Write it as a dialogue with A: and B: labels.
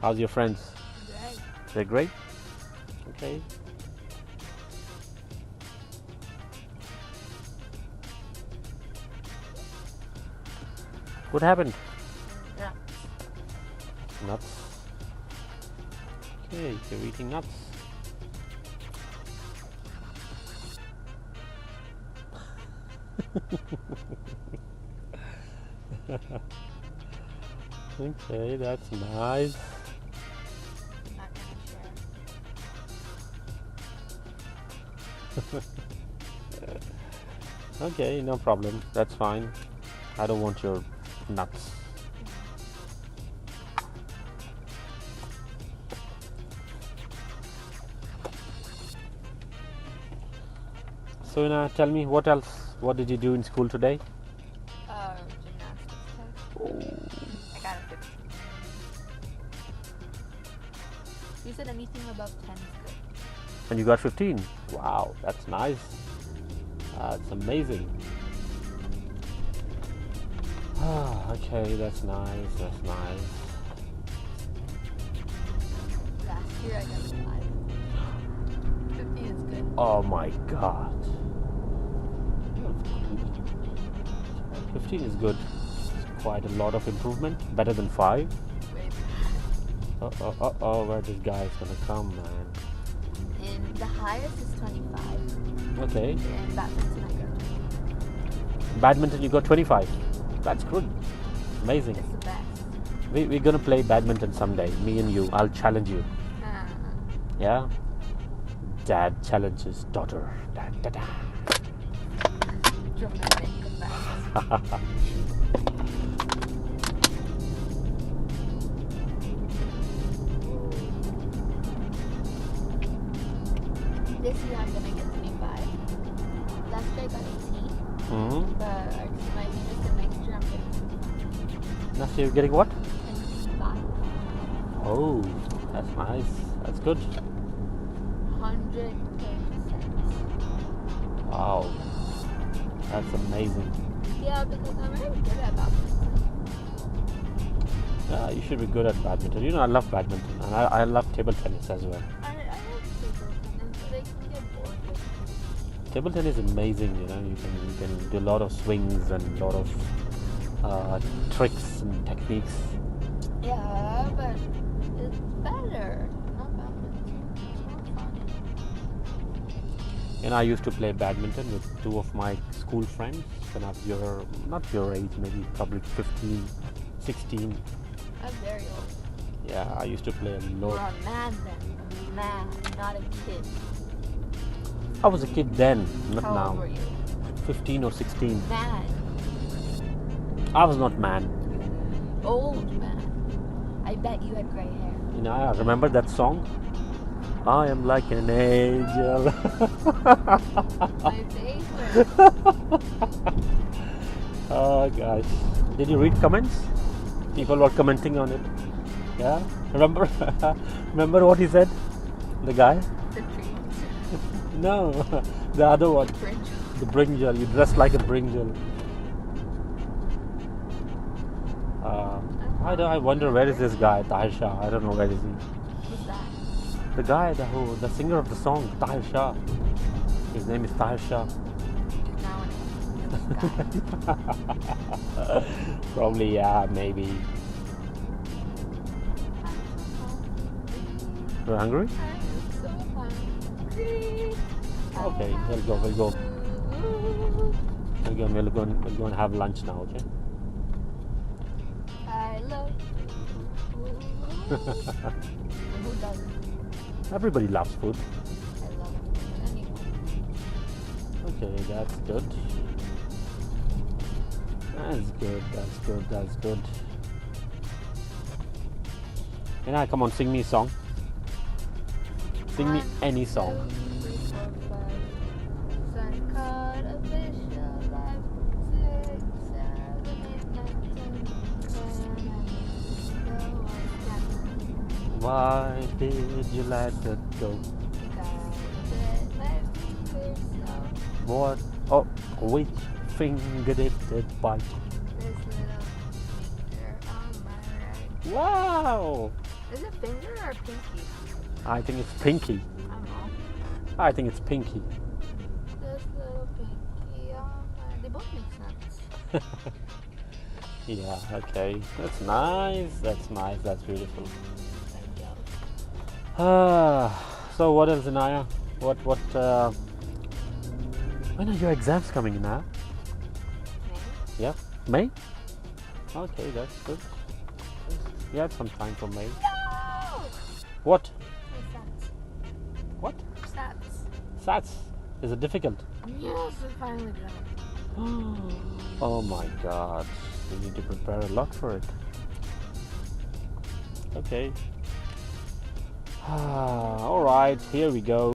A: How's your friends?
B: Great.
A: They're great? Okay. What happened?
B: Yeah.
A: Nuts. Okay, you're eating nuts. Okay, that's nice.
B: I'm not gonna share.
A: Okay, no problem. That's fine. I don't want your nuts. So, tell me, what else? What did you do in school today?
B: Gymnastics test.
A: Oh.
B: I got a 15. You said anything above 10 is good.
A: And you got 15. Wow, that's nice. That's amazing. Okay, that's nice. That's nice.
B: Last year I got a 5. 15 is good.
A: Oh my God. 15 is good. It's quite a lot of improvement. Better than 5.
B: Wait.
A: Where this guy is gonna come, man.
B: And the highest is 25.
A: Okay.
B: And badminton I got 20.
A: Badminton, you got 25. That's good. Amazing.
B: It's the best.
A: We're gonna play badminton someday. Me and you. I'll challenge you. Yeah? Dad challenges daughter. Da, da, da.
B: Dramatic effects. This year I'm gonna get 25. Last year I got 18.
A: Mm-hmm.
B: But my teacher said next year I'm getting
A: Next year you're getting what?
B: 25.
A: Oh, that's nice. That's good.
B: 100%.
A: Wow. That's amazing.
B: Yeah, because I'm very good at badminton.
A: Yeah, you should be good at badminton. You know, I love badminton, and I love table tennis as well.
B: I like table tennis, but I can get bored with it.
A: Table tennis is amazing. You know, you can do a lot of swings and a lot of tricks and techniques.
B: Yeah, but it's better. Not badminton. It's more fun.
A: And I used to play badminton with 2 of my school friends when I was not your age, maybe probably 15, 16.
B: I'm very old.
A: Yeah, I used to play a
B: You're
A: lot.
B: a man then. A man, not a kid.
A: I was a kid then, not
B: How
A: now.
B: old were you?
A: 15 or 16.
B: Man.
A: I was not man.
B: Old man. I bet you had gray hair.
A: You know, I remember that song. I am like an angel.
B: My favorite.
A: Oh gosh. Did you read comments? People were commenting on it. Yeah? Remember? Remember what he said? The guy?
B: The tree.
A: No, the other one.
B: Bridge.
A: The brinjal. You dress like a brinjal. I wonder where is this guy, Tahir Shah. I don't know where is he.
B: What's that?
A: The guy, the singer of the song, Tahir Shah. His name is Tahir Shah.
B: Now I know this guy.
A: Probably, yeah, maybe. You're hungry?
B: I'm so hungry.
A: Okay, we'll go. We'll go and have lunch now, okay?
B: I love you. Who doesn't?
A: Everybody loves food.
B: I love anyone.
A: Okay, that's good. That's good. Innaya, come on, sing me a song. Sing me any song.
B: 1, 2, 3, 4, 5. Sun caught a fish alive. 6, 7, 8, 9, 10, 11.
A: Why did you let it go? What? Oh, which finger did it bite?
B: This little finger on my right.
A: Wow!
B: Is it finger or pinky?
A: I think it's pinky.
B: I don't know.
A: I think it's pinky.
B: This little pinky on my... They both make sense.
A: Yeah, okay. That's nice. That's nice. That's beautiful.
B: Thank you.
A: So what else, Innaya? When are your exams coming, Innaya?
B: May?
A: Yeah, May? Okay, that's good. You have some time for May.
B: No!
A: What?
B: Sats.
A: What?
B: Sats.
A: SATs. Is it difficult?
B: Yes, it's finally done.
A: Oh my god. You need to prepare a lot for it. Okay. Alright, here we go.